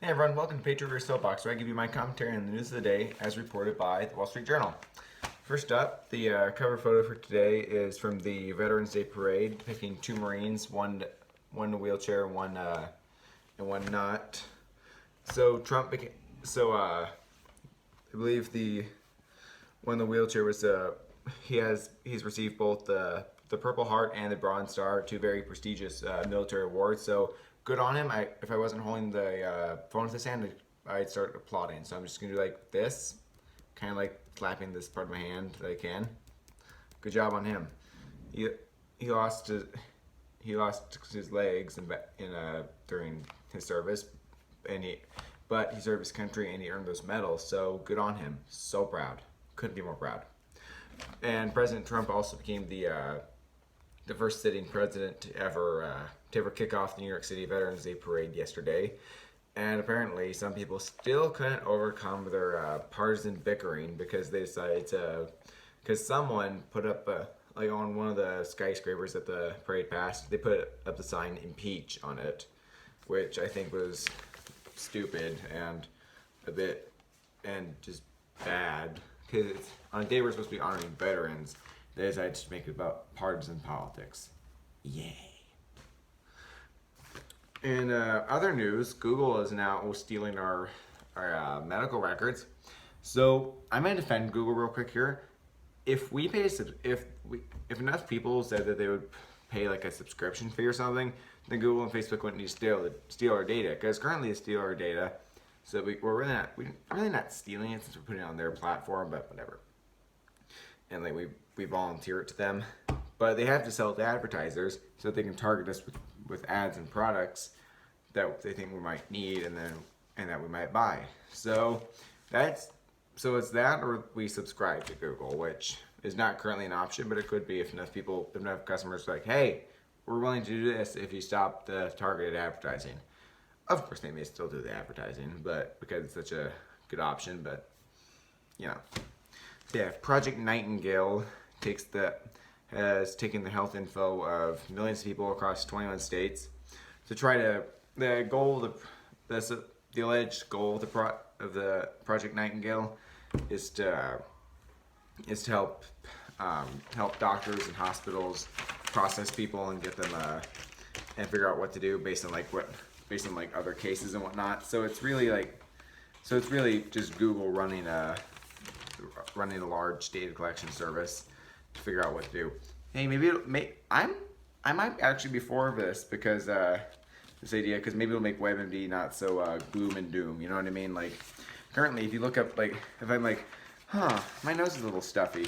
Hey everyone, welcome to Patriot vs. Soapbox, where I give you my commentary on the news of the day as reported by the Wall Street Journal. First up, the cover photo for today is from the Veterans Day Parade, depicting two Marines, one in a wheelchair, and one not. So Trump became I believe the one in the wheelchair was he's received both the Purple Heart and the Bronze Star, two very prestigious military awards. So good on him. If I wasn't holding the phone with his hand, I'd start applauding. So I'm just gonna do like this, kind of like slapping this part of my hand that I can. Good job on him. He he lost his he lost his legs during his service, and but he served his country and he earned those medals. So good on him. So proud. Couldn't be more proud. And President Trump also became the first sitting president to ever kick off the New York City Veterans Day Parade yesterday. And apparently, some people still couldn't overcome their partisan bickering because they decided to, because someone put up like on one of the skyscrapers that the parade passed, they put up the sign "Impeach" on it, which I think was stupid and a bit and just bad because on a day we're supposed to be honoring veterans, they decided to make it about partisan politics. Yay. In other news, Google is now stealing our medical records. So I'm gonna defend Google real quick here. If we pay if enough people said that they would pay like a subscription fee or something, then Google and Facebook wouldn't need to steal our data because currently they steal our data. So we're really not stealing it since we're putting it on their platform, but whatever. And like we volunteer it to them, but they have to sell it to advertisers so that they can target us with ads and products that they think we might need and that we might buy. So it's that or we subscribe to Google, which is not currently an option, but it could be if enough customers are like, hey, we're willing to do this if you stop the targeted advertising. Of course, they may still do the advertising, but because it's such a good option, but you know. Yeah, Project Nightingale has taken the health info of millions of people across 21 states to try to the alleged goal of the Project Nightingale is to help doctors and hospitals process people and get them and figure out what to do based on other cases and whatnot. So it's really just Google running a large data collection service to figure out what to do. Hey, I might actually be for this because this idea because maybe it'll make WebMD not so gloom and doom. You know what I mean? Like currently, if you look up if I'm like, my nose is a little stuffy.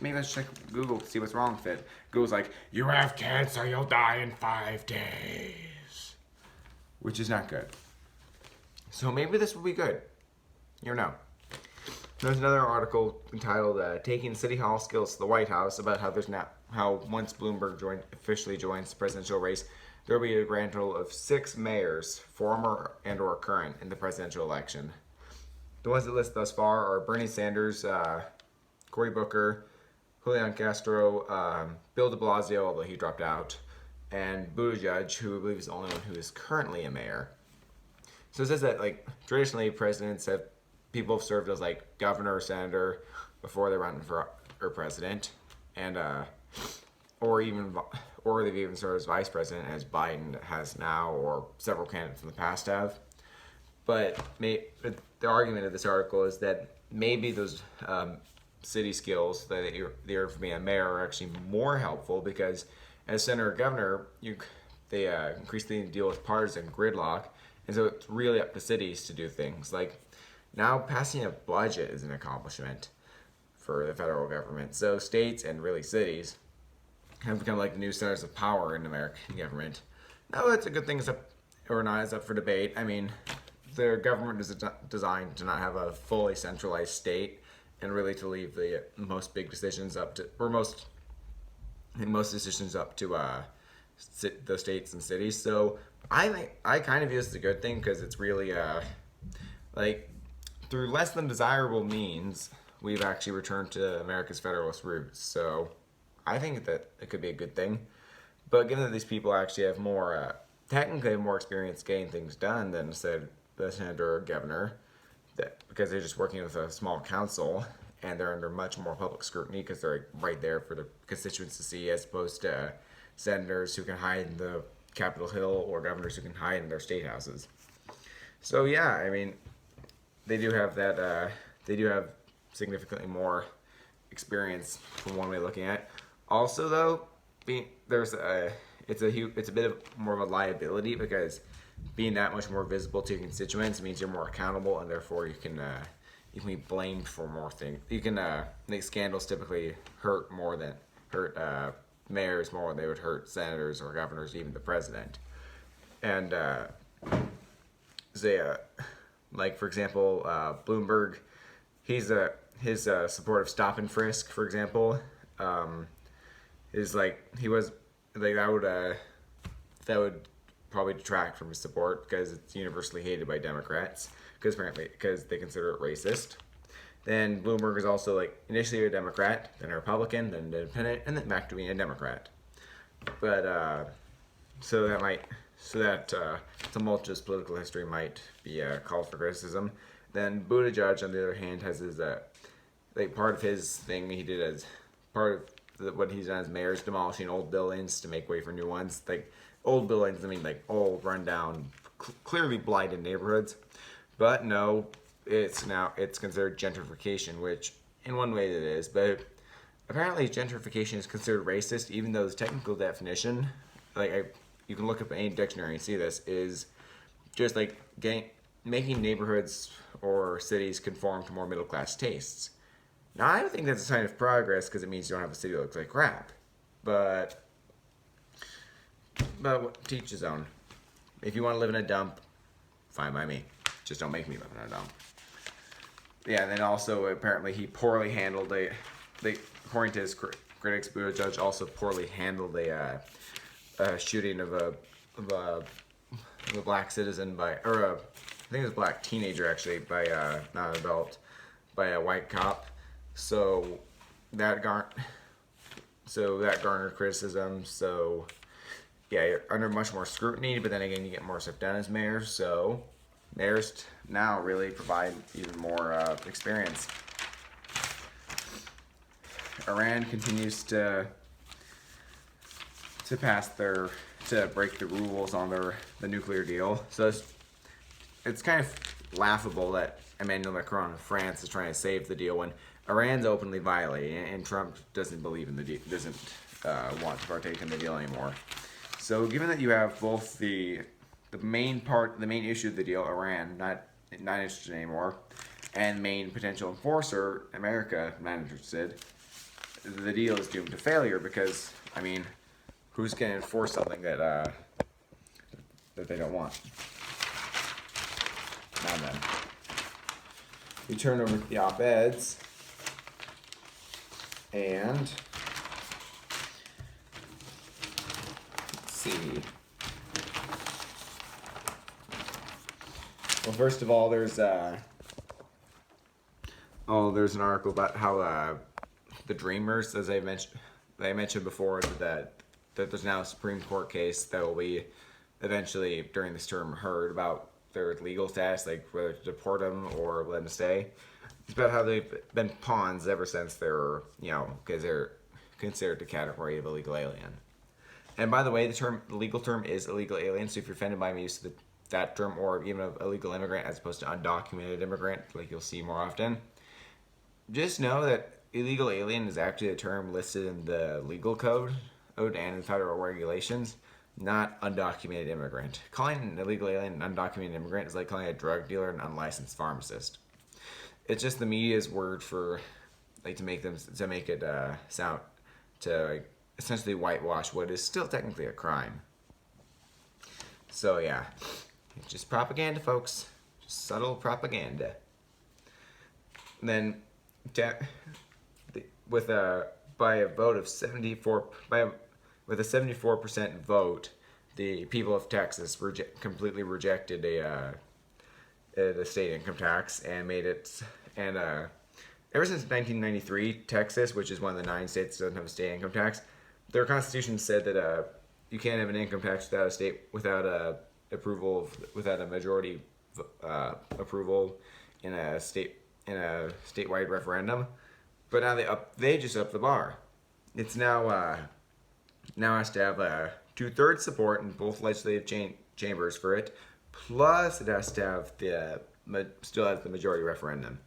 Maybe I should check Google to see what's wrong with it. Google's like, you have cancer, you'll die in 5 days, which is not good. So maybe this will be good. You never know. There's another article entitled "Taking City Hall Skills to the White House" about how once Bloomberg officially joins the presidential race, there will be a grand total of 6 mayors, former and/or current, in the presidential election. The ones that list thus far are Bernie Sanders, Cory Booker, Julian Castro, Bill de Blasio, although he dropped out, and Buttigieg, who I believe is the only one who is currently a mayor. So it says that traditionally people have served as governor or senator before they run for president, and or they've even served as vice president as Biden has now, or several candidates in the past have. But the argument of this article is that maybe those city skills that they earn from being a mayor are actually more helpful because as senator or governor, they increasingly deal with partisan gridlock, and so it's really up to cities to do things like. Now, passing a budget is an accomplishment for the federal government. So states and really cities have become like the new centers of power in American government. No, it's a good thing. It's up for debate. I mean, the government is designed to not have a fully centralized state, and really to leave the most big decisions most decisions up to the states and cities. So I kind of view this as a good thing because it's really through less than desirable means, we've actually returned to America's Federalist roots. So I think that it could be a good thing. But given that these people actually have technically have more experience getting things done than the senator or governor, that because they're just working with a small council and they're under much more public scrutiny because they're right there for the constituents to see, as opposed to senators who can hide in the Capitol Hill or governors who can hide in their state houses. So yeah, I mean, they do have that. They do have significantly more experience from one way of looking at it. Also, though, it's a bit of more of a liability because being that much more visible to your constituents means you're more accountable, and therefore you can be blamed for more things. You can make scandals typically hurt mayors more than they would hurt senators or governors, even the president. And like for example, Bloomberg, his support of stop and frisk, for example, is like he was like that would probably detract from his support because it's universally hated by Democrats because they consider it racist. Then Bloomberg is also like initially a Democrat, then a Republican, then an independent, and then back to being a Democrat. But so that tumultuous political history might be called for criticism. Then Buttigieg, on the other hand, has his like part of his thing he did as part of what he's done as mayor is demolishing old buildings to make way for new ones. Like old buildings, I mean like old, rundown, clearly blighted neighborhoods. But no, it's considered gentrification, which in one way it is, but apparently gentrification is considered racist, even though the technical definition, you can look up any dictionary and see this, is just like making neighborhoods or cities conform to more middle class tastes. Now, I don't think that's a sign of progress because it means you don't have a city that looks like crap. But to each his own. If you want to live in a dump, fine by me. Just don't make me live in a dump. Yeah, and then also apparently he poorly handled according to his critics, Buttigieg also poorly handled a shooting of a black citizen I think it was a black teenager actually, by not an adult, by a white cop. So that garnered criticism. So yeah, you're under much more scrutiny, but then again, you get more stuff done as mayor. So mayors now really provide even more experience. Iran continues to break the rules on the nuclear deal. So it's kind of laughable that Emmanuel Macron of France is trying to save the deal when Iran's openly violating it, and Trump doesn't believe in the deal, doesn't want to partake in the deal anymore. So given that you have both the main issue of the deal, Iran, not interested anymore, and main potential enforcer, America, not interested, the deal is doomed to failure because, I mean, who's going to enforce something that they don't want? Now then, we turn over to the op-eds, and let's see. Well, first of all, there's an article about how the Dreamers, as I mentioned before, that there's now a Supreme Court case that will be eventually during this term heard about their legal status, like whether to deport them or let them stay. It's about how they've been pawns ever since they're, because they're considered a category of illegal alien. And by the way, the legal term is illegal alien, so if you're offended by my use of that term, or even of illegal immigrant as opposed to undocumented immigrant, like you'll see more often, just know that illegal alien is actually a term listed in the legal code and in federal regulations, not undocumented immigrant. Calling an illegal alien an undocumented immigrant is like calling a drug dealer an unlicensed pharmacist. It's just the media's word for, to make it sound to essentially whitewash what is still technically a crime. So yeah, it's just propaganda, folks. Just subtle propaganda. And then, with a 74% vote, the people of Texas completely rejected the state income tax and made it. And ever since 1993, Texas, which is one of the 9 states that doesn't have a state income tax, their constitution said that you can't have an income tax without a majority approval in a statewide referendum, but now they just up the bar. It's now has to have 2/3 support in both legislative chambers for it, plus it has to have still has the majority referendum.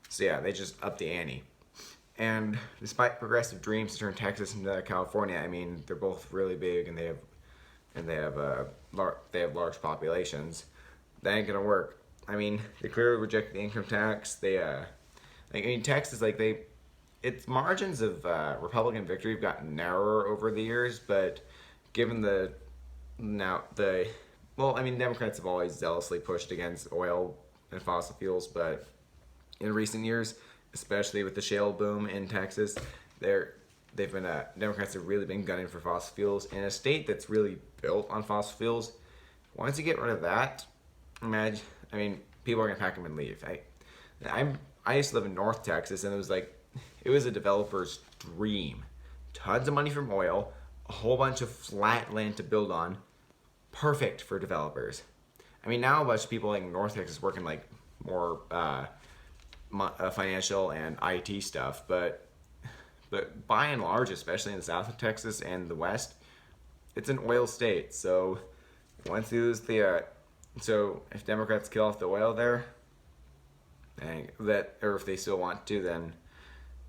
So yeah, they just up the ante. And despite progressive dreams to turn Texas into California, I mean they're both really big and they have large populations. That ain't gonna work. I mean, they clearly reject the income tax. Texas, its margins of Republican victory have gotten narrower over the years, but given Democrats have always zealously pushed against oil and fossil fuels, but in recent years, especially with the shale boom in Texas, Democrats have really been gunning for fossil fuels in a state that's really built on fossil fuels. Once you get rid of that, people are gonna pack them and leave. I used to live in North Texas, and it was a developer's dream. Tons of money from oil, a whole bunch of flat land to build on, perfect for developers. I mean, now a bunch of people in North Texas working more financial and IT stuff, but by and large, especially in the south of Texas and the west, it's an oil state. So once you lose so if Democrats kill off the oil there, or if they still want to, then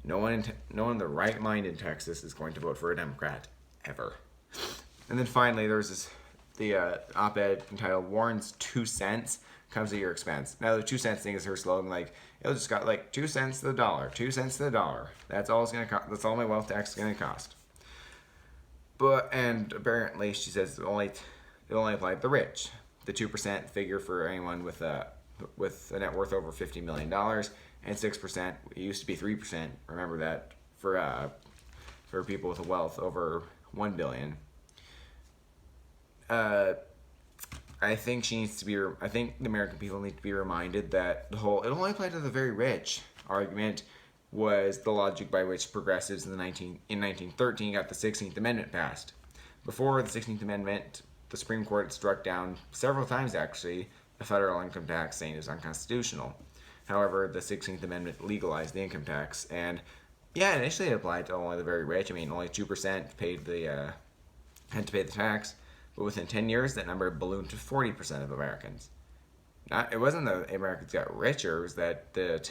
no one in the right mind in Texas is going to vote for a Democrat ever. And then finally, there's the op-ed entitled "Warren's 2 cents comes at your expense." Now the 2 cents thing is her slogan. It'll just got 2 cents to the dollar, 2 cents to the dollar. That's all it's gonna cost. That's all my wealth tax is gonna cost. And apparently she says it only apply to the rich. The 2% figure for anyone with a net worth over $50 million, and 6%. It used to be 3%. Remember that for people with a wealth over $1 billion. I think I think the American people need to be reminded that the whole "it only applied to the very rich" argument was the logic by which progressives in 1913 got the 16th Amendment passed. Before the 16th Amendment, the Supreme Court had struck down several times actually a federal income tax, saying it was unconstitutional. However, the 16th Amendment legalized the income tax, and initially it applied to only the very rich. I mean, only 2% had to pay the tax. But within 10 years, that number ballooned to 40% of Americans. It wasn't that Americans got richer, it was that the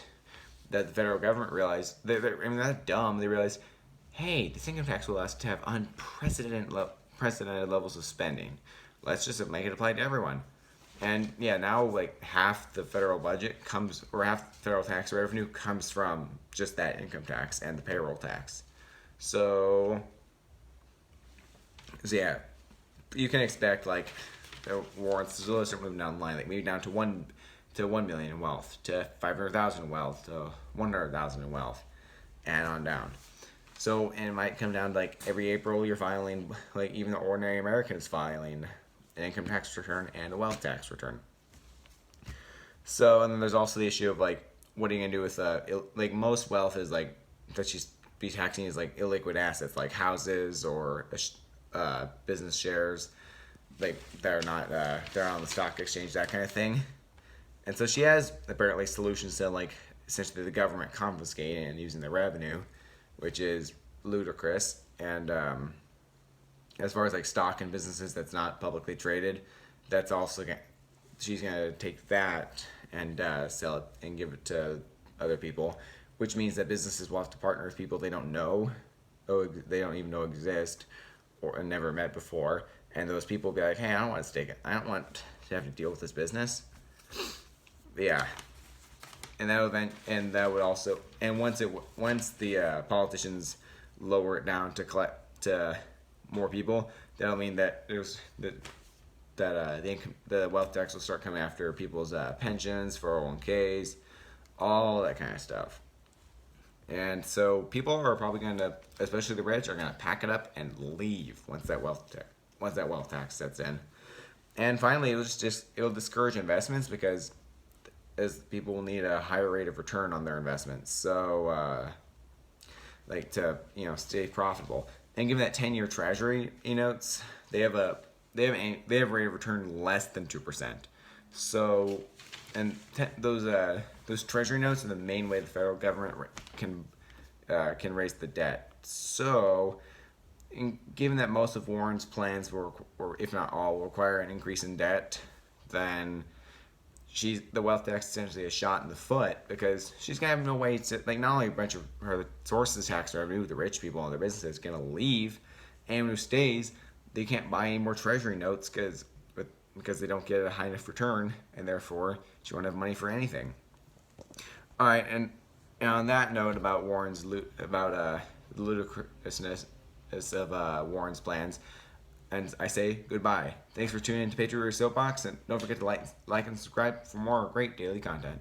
federal government realized, that's dumb. They realized, hey, this income tax will allow us to have unprecedented levels of spending. Let's just make it apply to everyone. And now half the federal budget half the federal tax revenue comes from just that income tax and the payroll tax. So you can expect Warren's to start moving down the line, maybe down to 1 million in wealth, to 500,000 in wealth, to 100,000 in wealth, and on down. So, and it might come down to every April you're filing, even the ordinary American is filing an income tax return and a wealth tax return. So, and then there's also the issue of what are you gonna do with most wealth is that she's be taxing is illiquid assets like houses or business shares, they're not they're on the stock exchange, that kind of thing. And so she has apparently solutions to essentially the government confiscating and using the revenue, which is ludicrous. And as far as stock in businesses that's not publicly traded, that's also she's gonna take that and sell it and give it to other people, which means that businesses will have to partner with people they don't know, they don't even know exist, or never met before, and those people will be like, hey, I don't want to have to deal with this business. And that would also, and once the politicians lower it down to more people, that'll mean that the wealth tax will start coming after people's pensions, 401ks, all that kind of stuff. And so people are probably going to, especially the rich, are going to pack it up and leave once that wealth tax sets in. And finally, it'll discourage investments because as people will need a higher rate of return on their investments. So to stay profitable. And given that 10-year Treasury notes, they have a rate of return less than 2%. So those treasury notes are the main way the federal government can raise the debt. So, given that most of Warren's plans will, or if not all, will require an increase in debt, then the wealth tax is essentially a shot in the foot, because she's gonna have no way to, like, not only a bunch of her sources of tax revenue, the rich people and their businesses, gonna leave, and who stays, they can't buy any more treasury notes because they don't get a high enough return, and therefore she won't have money for anything. All right, and on that note about the ludicrousness of Warren's plans, and I say goodbye. Thanks for tuning in to Patriot Soapbox, and don't forget to like and subscribe for more great daily content.